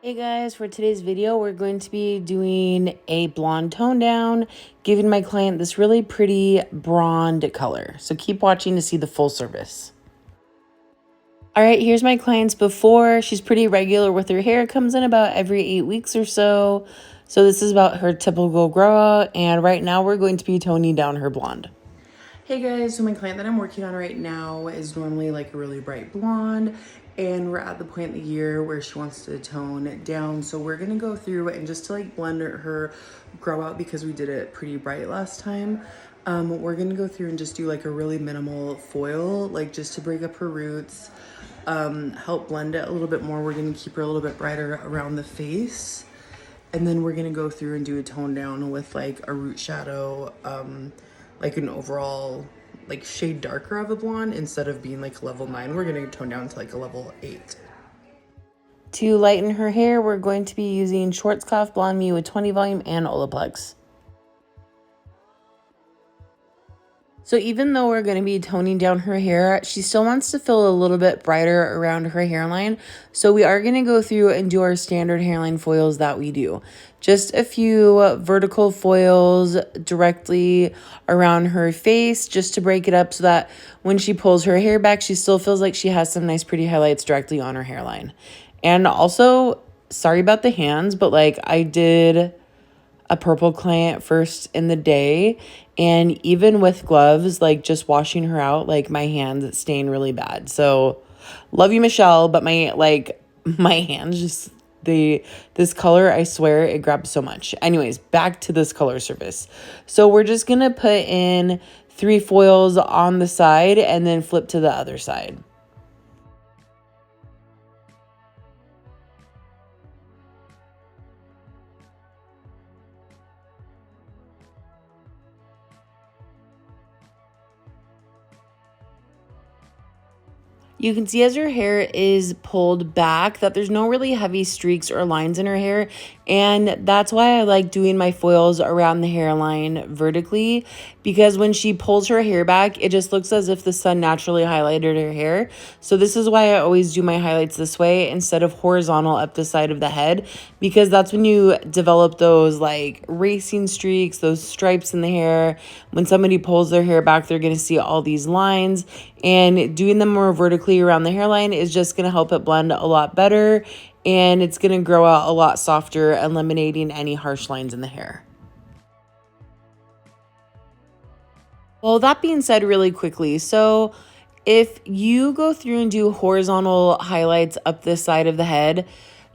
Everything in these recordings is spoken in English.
Hey guys, for today's video, we're going to be doing a blonde tone down, giving my client this really pretty Bronde color. So keep watching to see the full service. All right, here's my client's before. She's pretty regular with her hair. It comes in about every 8 weeks or so. So this is about her typical grow out. And right now we're going to be toning down her blonde. Hey guys, so my client that I'm working on right now is normally like a really bright blonde, and we're at the point in the year where she wants to tone it down. So we're gonna go through and just to like blend her grow out, because we did it pretty bright last time. We're gonna go through and just do like a really minimal foil, like just to break up her roots, help blend it a little bit more. We're gonna keep her a little bit brighter around the face. And then we're gonna go through and do a tone down with like a root shadow, like an overall like shade darker of a blonde. Instead of being like level 9, we're gonna tone down to like a level 8. To lighten her hair, we're going to be using Schwarzkopf Blonde Me with 20 volume and Olaplex. So even though we're going to be toning down her hair, she still wants to feel a little bit brighter around her hairline. So we are going to go through and do our standard hairline foils that we do. Just a few vertical foils directly around her face, just to break it up so that when she pulls her hair back, she still feels like she has some nice pretty highlights directly on her hairline. And also, sorry about the hands, but like I did a purple client first in the day, and even with gloves, like just washing her out, like my hands stain really bad. So love you, Michelle, but my hands just this color, I swear it grabs so much. Anyways, back to this color surface. So we're just gonna put in 3 foils on the side and then flip to the other side. You can see as her hair is pulled back that there's no really heavy streaks or lines in her hair. And that's why I like doing my foils around the hairline vertically, because when she pulls her hair back, it just looks as if the sun naturally highlighted her hair. So this is why I always do my highlights this way instead of horizontal up the side of the head, because that's when you develop those like racing streaks, those stripes in the hair. When somebody pulls their hair back, they're going to see all these lines, and doing them more vertically around the hairline is just going to help it blend a lot better, and it's going to grow out a lot softer, eliminating any harsh lines in the hair. Well, that being said, really quickly, so if you go through and do horizontal highlights up this side of the head,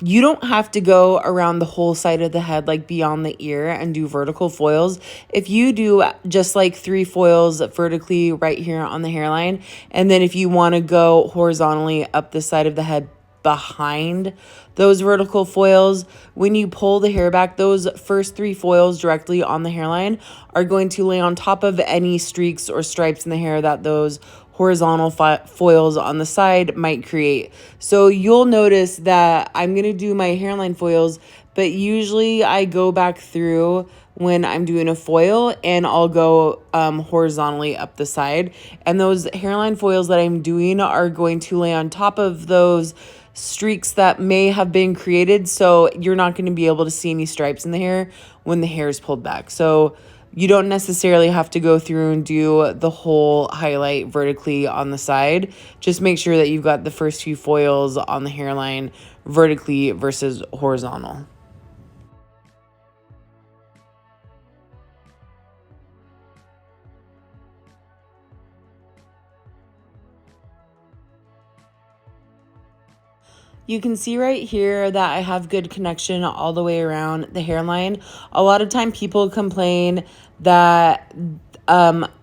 you don't have to go around the whole side of the head, like beyond the ear, and do vertical foils. If you do just like 3 foils vertically right here on the hairline, and then if you want to go horizontally up the side of the head behind those vertical foils, when you pull the hair back, those first 3 foils directly on the hairline are going to lay on top of any streaks or stripes in the hair that those horizontal foils on the side might create. So you'll notice that I'm going to do my hairline foils, but usually I go back through when I'm doing a foil, and I'll go horizontally up the side. And those hairline foils that I'm doing are going to lay on top of those streaks that may have been created. So you're not going to be able to see any stripes in the hair when the hair is pulled back. So you don't necessarily have to go through and do the whole highlight vertically on the side. Just make sure that you've got the first few foils on the hairline vertically versus horizontal. You can see right here that I have good connection all the way around the hairline. A lot of time people complain that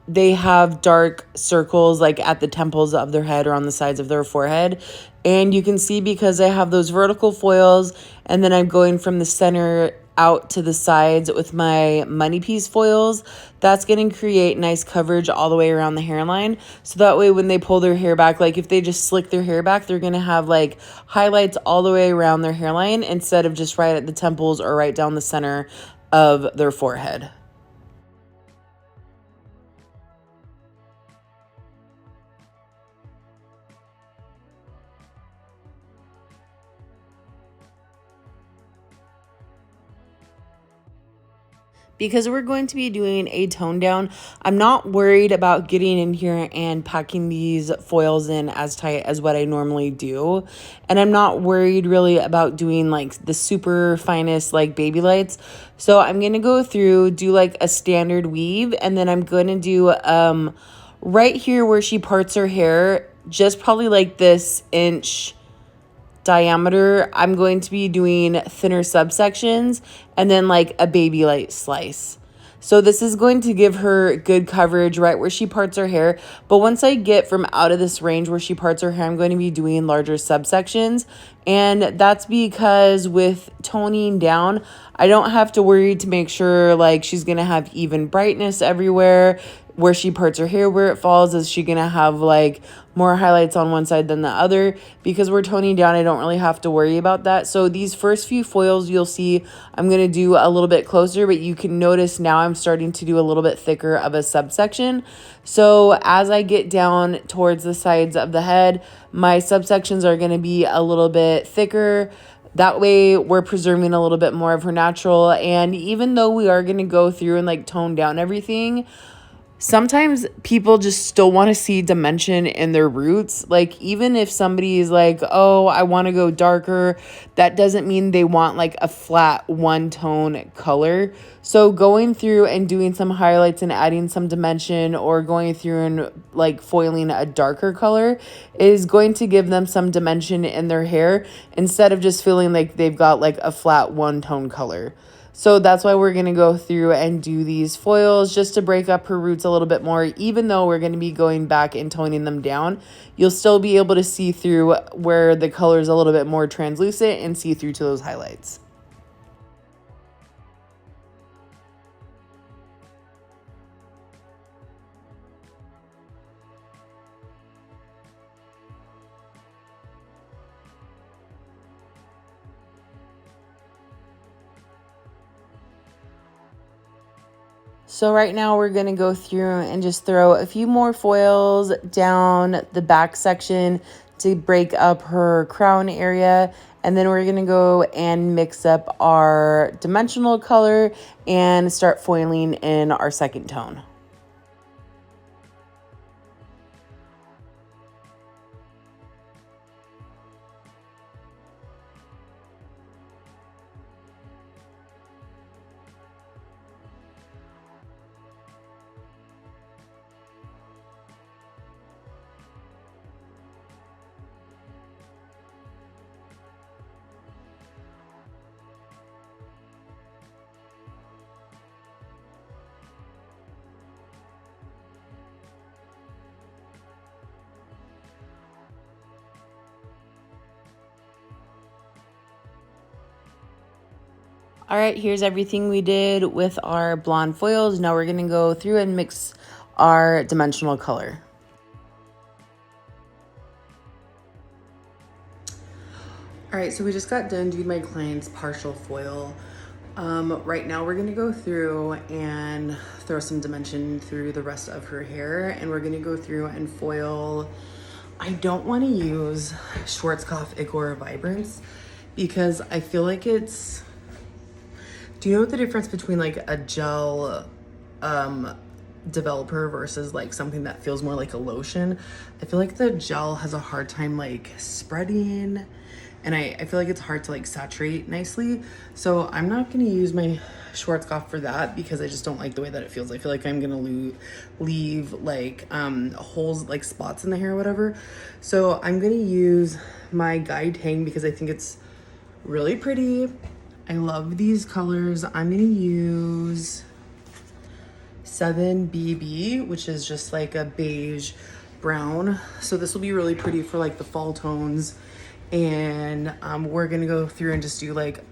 they have dark circles like at the temples of their head or on the sides of their forehead. And you can see because I have those vertical foils, and then I'm going from the center out to the sides with my money piece foils, that's going to create nice coverage all the way around the hairline. So that way when they pull their hair back, like if they just slick their hair back, they're going to have like highlights all the way around their hairline instead of just right at the temples or right down the center of their forehead. Because we're going to be doing a tone down, I'm not worried about getting in here and packing these foils in as tight as what I normally do. And I'm not worried really about doing like the super finest like baby lights. So I'm going to go through, do like a standard weave, and then I'm going to do right here where she parts her hair, just probably like this inch diameter, I'm going to be doing thinner subsections and then like a baby light slice. So this is going to give her good coverage right where she parts her hair. But once I get from out of this range where she parts her hair, I'm going to be doing larger subsections. And that's because with toning down, I don't have to worry to make sure like she's going to have even brightness everywhere. Where she parts her hair, where it falls, is she gonna have like more highlights on one side than the other? Because we're toning down, I don't really have to worry about that. So these first few foils you'll see I'm gonna do a little bit closer, but you can notice now I'm starting to do a little bit thicker of a subsection. So as I get down towards the sides of the head, my subsections are gonna be a little bit thicker. That way we're preserving a little bit more of her natural. And even though we are gonna go through and like tone down everything, sometimes people just still want to see dimension in their roots. Like, even if somebody is like, oh, I want to go darker, that doesn't mean they want like a flat one tone color. So going through and doing some highlights and adding some dimension, or going through and like foiling a darker color, is going to give them some dimension in their hair instead of just feeling like they've got like a flat one tone color. So that's why we're going to go through and do these foils just to break up her roots a little bit more. Even though we're going to be going back and toning them down, you'll still be able to see through where the color is a little bit more translucent and see through to those highlights. So right now we're going to go through and just throw a few more foils down the back section to break up her crown area. And then we're going to go and mix up our dimensional color and start foiling in our second tone. All right, here's everything we did with our blonde foils. Now we're going to go through and mix our dimensional color. All right, so we just got done doing my client's partial foil. Right now we're gonna go through and throw some dimension through the rest of her hair, and we're gonna go through and foil. I don't wanna use Schwarzkopf Igor Vibrance because I feel like it's, do you know what the difference between like a gel developer versus like something that feels more like a lotion? I feel like the gel has a hard time like spreading, and I feel like it's hard to like saturate nicely. So I'm not gonna use my Schwarzkopf for that because I just don't like the way that it feels. I feel like I'm gonna leave like holes, like spots in the hair or whatever. So I'm gonna use my Guide Hang because I think it's really pretty. I love these colors. I'm gonna use 7BB, which is just like a beige brown. So this will be really pretty for like the fall tones. And we're gonna go through and just do like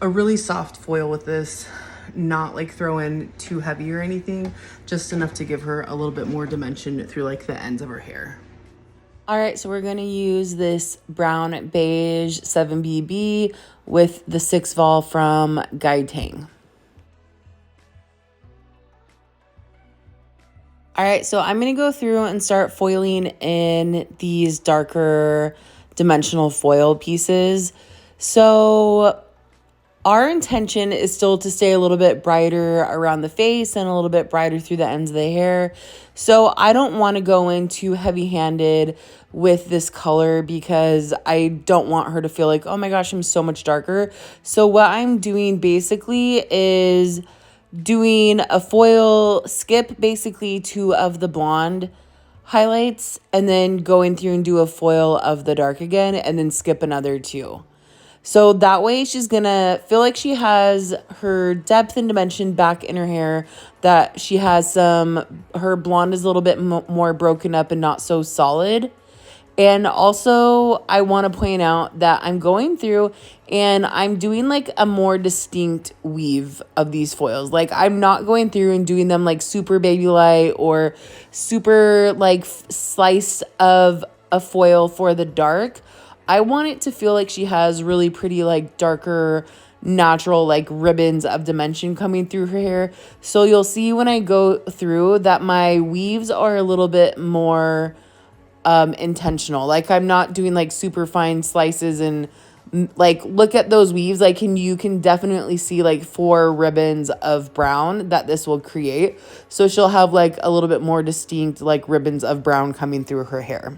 a really soft foil with this, not like throw in too heavy or anything, just enough to give her a little bit more dimension through like the ends of her hair. All right, so we're gonna use this brown beige 7BB with the 6 vol from Guide Hang. All right, so I'm gonna go through and start foiling in these darker dimensional foil pieces. So Our intention is still to stay a little bit brighter around the face and a little bit brighter through the ends of the hair. So I don't want to go in too heavy-handed with this color because I don't want her to feel like, oh my gosh, I'm so much darker. So what I'm doing basically is doing a foil, skip basically 2 of the blonde highlights, and then going through and do a foil of the dark again, and then skip another 2. So that way she's gonna feel like she has her depth and dimension back in her hair, that she has her blonde is a little bit more broken up and not so solid. And also, I want to point out that I'm going through and I'm doing like a more distinct weave of these foils. Like, I'm not going through and doing them like super baby light or super like slice of a foil for the dark. I want it to feel like she has really pretty, like darker, natural, like ribbons of dimension coming through her hair. So you'll see when I go through that my weaves are a little bit more intentional. Like, I'm not doing like super fine slices and like, look at those weaves. Like, you can definitely see like 4 ribbons of brown that this will create. So she'll have like a little bit more distinct like ribbons of brown coming through her hair.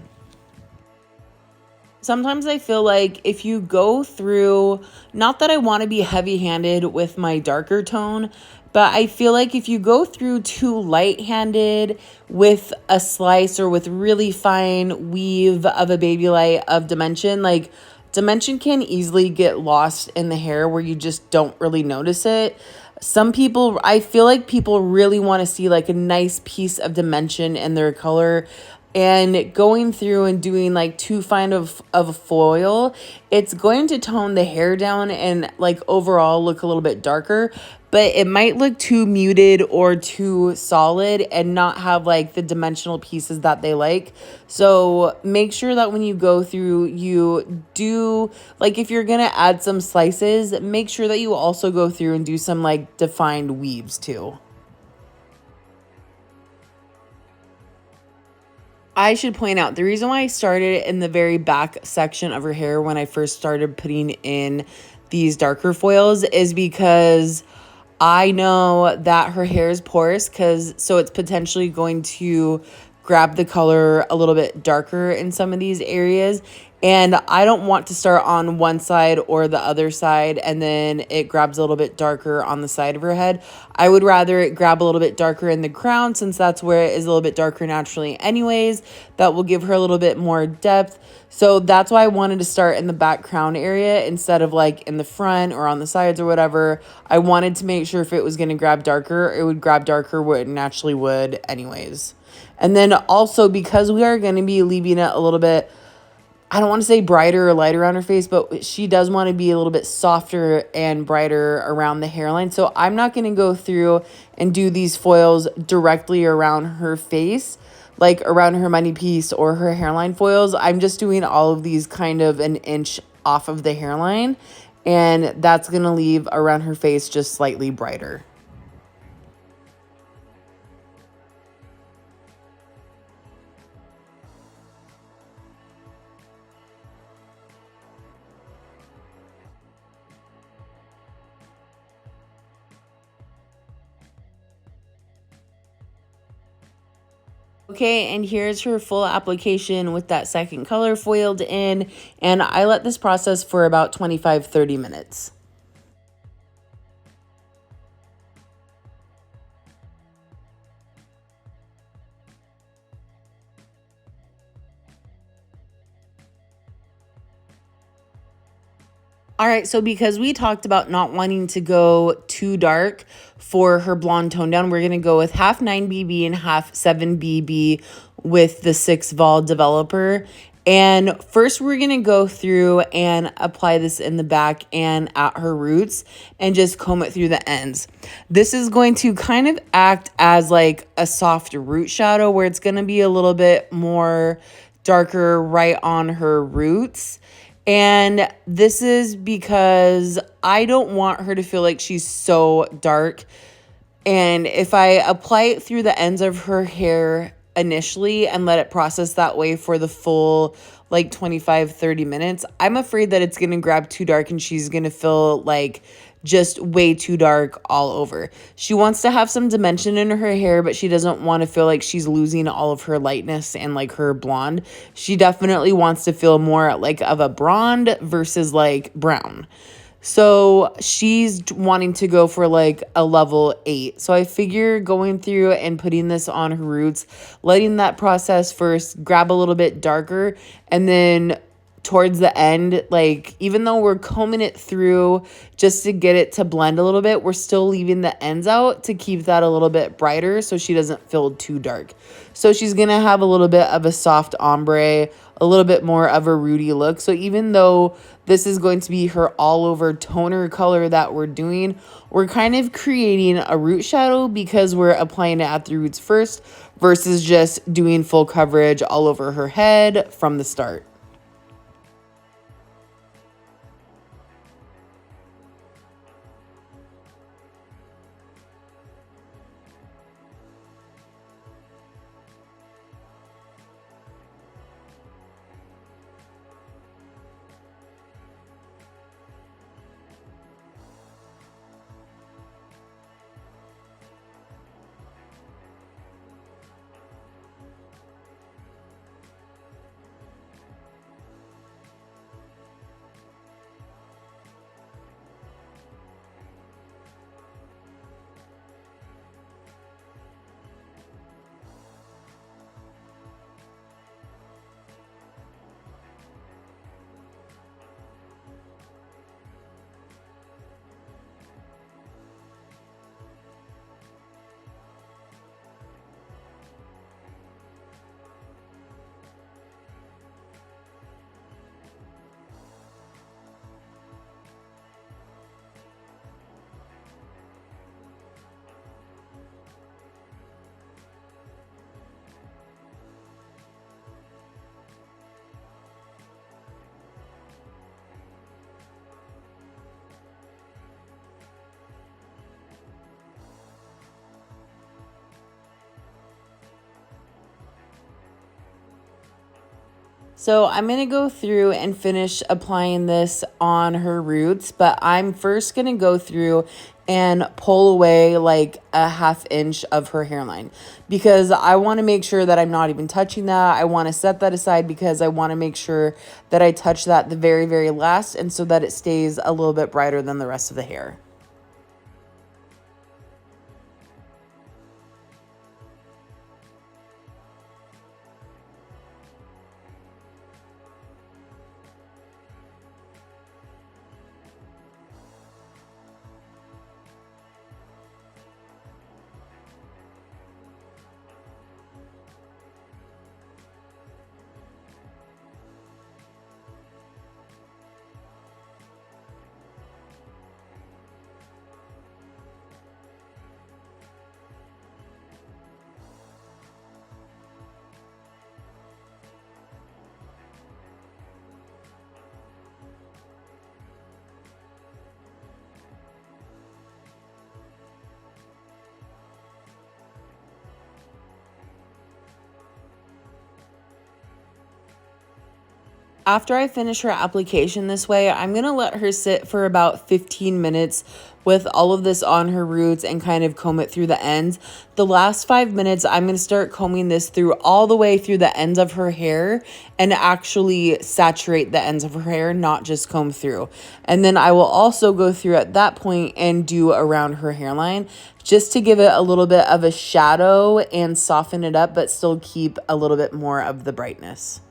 Sometimes I feel like if you go through, not that I want to be heavy-handed with my darker tone, but I feel like if you go through too light-handed with a slice or with really fine weave of a baby light of dimension, like dimension can easily get lost in the hair where you just don't really notice it. Some people, I feel like people really want to see like a nice piece of dimension in their color, and going through and doing like too fine of a foil, it's going to tone the hair down and like overall look a little bit darker, but it might look too muted or too solid and not have like the dimensional pieces that they like. So make sure that when you go through, you do, like, if you're gonna add some slices, make sure that you also go through and do some like defined weaves too. I should point out the reason why I started in the very back section of her hair when I first started putting in these darker foils is because I know that her hair is porous, so it's potentially going to grab the color a little bit darker in some of these areas. And I don't want to start on one side or the other side and then it grabs a little bit darker on the side of her head. I would rather it grab a little bit darker in the crown, since that's where it is a little bit darker naturally anyways. That will give her a little bit more depth. So that's why I wanted to start in the back crown area instead of like in the front or on the sides or whatever. I wanted to make sure if it was going to grab darker, it would grab darker what it naturally would anyways. And then also, because we are going to be leaving it a little bit, I don't want to say brighter or lighter on her face, but she does want to be a little bit softer and brighter around the hairline. So I'm not going to go through and do these foils directly around her face, like around her money piece or her hairline foils. I'm just doing all of these kind of an inch off of the hairline, and that's going to leave around her face just slightly brighter. Okay, and here's her full application with that second color foiled in, and I let this process for about 25-30 minutes. All right, so because we talked about not wanting to go too dark for her blonde tone down, we're going to go with half 9BB and half 7BB with the 6 vol developer. And first we're going to go through and apply this in the back and at her roots and just comb it through the ends. This is going to kind of act as like a soft root shadow where it's going to be a little bit more darker right on her roots. And this is because I don't want her to feel like she's so dark. And if I apply it through the ends of her hair initially and let it process that way for the full like 25-30 minutes, I'm afraid that it's going to grab too dark and she's going to feel like just way too dark all over. She wants to have some dimension in her hair, but she doesn't want to feel like she's losing all of her lightness and like her blonde. She definitely wants to feel more like of a blonde versus like brown. So she's wanting to go for like a level 8. So I figure going through and putting this on her roots, letting that process first grab a little bit darker, and then towards the end, like even though we're combing it through just to get it to blend a little bit, we're still leaving the ends out to keep that a little bit brighter so she doesn't feel too dark. So she's gonna have a little bit of a soft ombre, a little bit more of a rooty look. So even though this is going to be her all over toner color that we're doing, we're kind of creating a root shadow because we're applying it at the roots first versus just doing full coverage all over her head from the start. So I'm going to go through and finish applying this on her roots, but I'm first going to go through and pull away like a 1/2 inch of her hairline because I want to make sure that I'm not even touching that. I want to set that aside because I want to make sure that I touch that the very, very last, and so that it stays a little bit brighter than the rest of the hair. After I finish her application this way, I'm going to let her sit for about 15 minutes with all of this on her roots and kind of comb it through the ends. The last 5 minutes, I'm going to start combing this through all the way through the ends of her hair and actually saturate the ends of her hair, not just comb through. And then I will also go through at that point and do around her hairline just to give it a little bit of a shadow and soften it up, but still keep a little bit more of the brightness.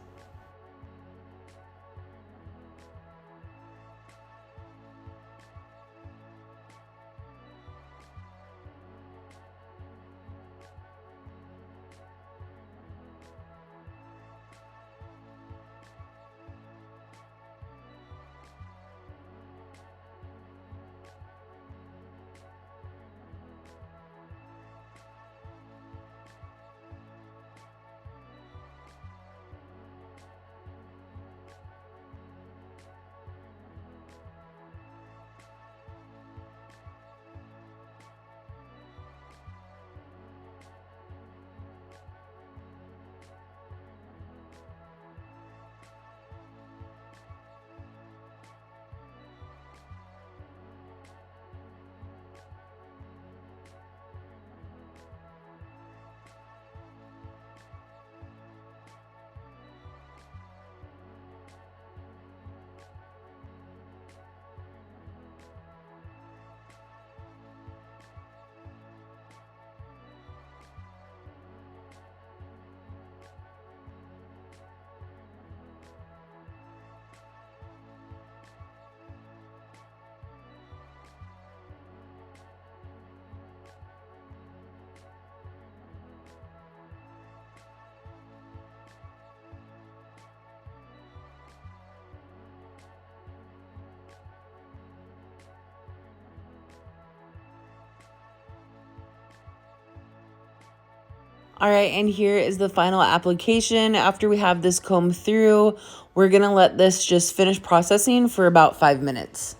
All right, and here is the final application. After we have this comb through, we're gonna let this just finish processing for about 5 minutes.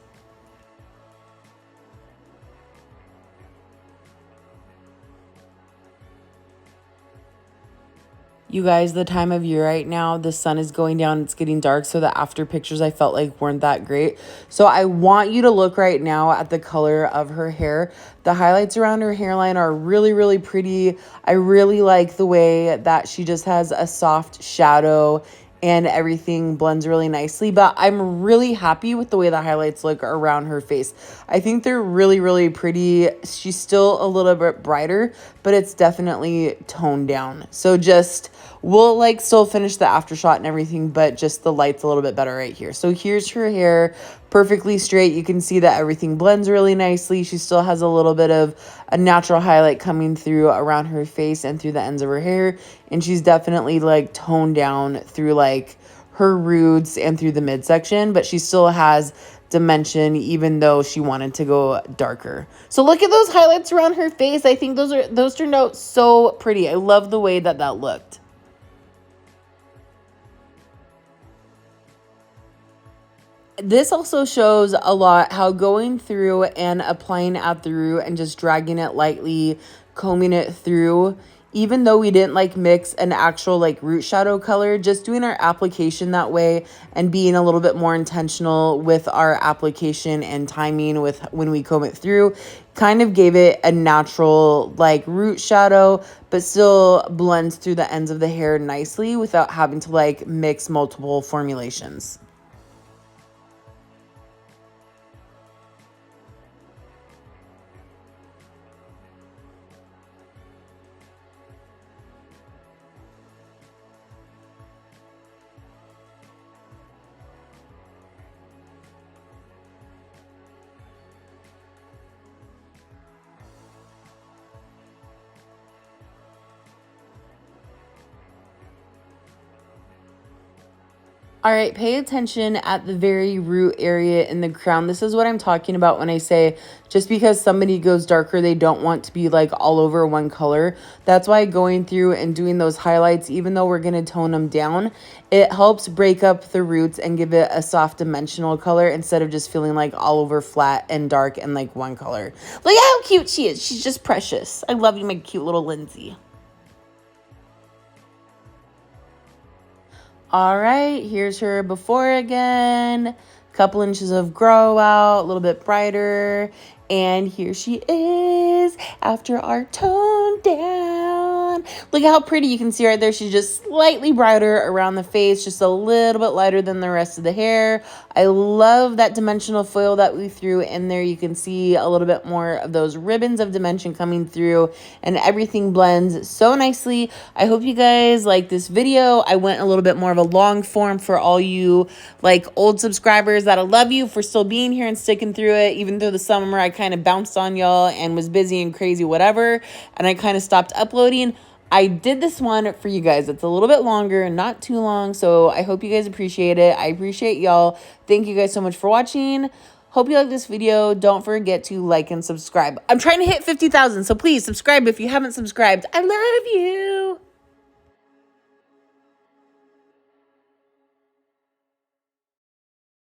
You guys, the time of year right now, the sun is going down, it's getting dark, so the after pictures I felt like weren't that great. So I want you to look right now at the color of her hair. The highlights around her hairline are really, really pretty. I really like the way that she just has a soft shadow and everything blends really nicely, but I'm really happy with the way the highlights look around her face. I think they're really, really pretty. She's still a little bit brighter, but it's definitely toned down. So just, we'll like still finish the after shot and everything, but just the light's a little bit better right here. So here's her hair, perfectly straight. You can see that everything blends really nicely. She still has a little bit of a natural highlight coming through around her face and through the ends of her hair. And she's definitely like toned down through like her roots and through the midsection, but she still has dimension even though she wanted to go darker. So look at those highlights around her face. I think those turned out so pretty. I love the way that that looked. This also shows a lot how going through and applying at the root and just dragging it lightly, combing it through, even though we didn't like mix an actual like root shadow color, just doing our application that way and being a little bit more intentional with our application and timing with when we comb it through kind of gave it a natural like root shadow, but still blends through the ends of the hair nicely without having to like mix multiple formulations. All right, pay attention at the very root area in the crown. This is what I'm talking about when I say just because somebody goes darker, they don't want to be like all over one color. That's why going through and doing those highlights, even though we're going to tone them down, it helps break up the roots and give it a soft dimensional color instead of just feeling like all over flat and dark and like one color. Look how cute she is. She's just precious. I love you, my cute little Lindsay. All right, here's her before again. Couple inches of grow out, a little bit brighter. And here she is after our tone down. Look how pretty you can see right there. She's just slightly brighter around the face, just a little bit lighter than the rest of the hair. I love that dimensional foil that we threw in there. You can see a little bit more of those ribbons of dimension coming through and everything blends so nicely. I hope you guys like this video. I went a little bit more of a long form for all you like old subscribers that I love you for still being here and sticking through it. Even through the summer, I kind of bounced on y'all and was busy and crazy, whatever. And I kind of stopped uploading. I did this one for you guys. It's a little bit longer, not too long. So I hope you guys appreciate it. I appreciate y'all. Thank you guys so much for watching. Hope you like this video. Don't forget to like and subscribe. I'm trying to hit 50,000, so please subscribe if you haven't subscribed. I love you.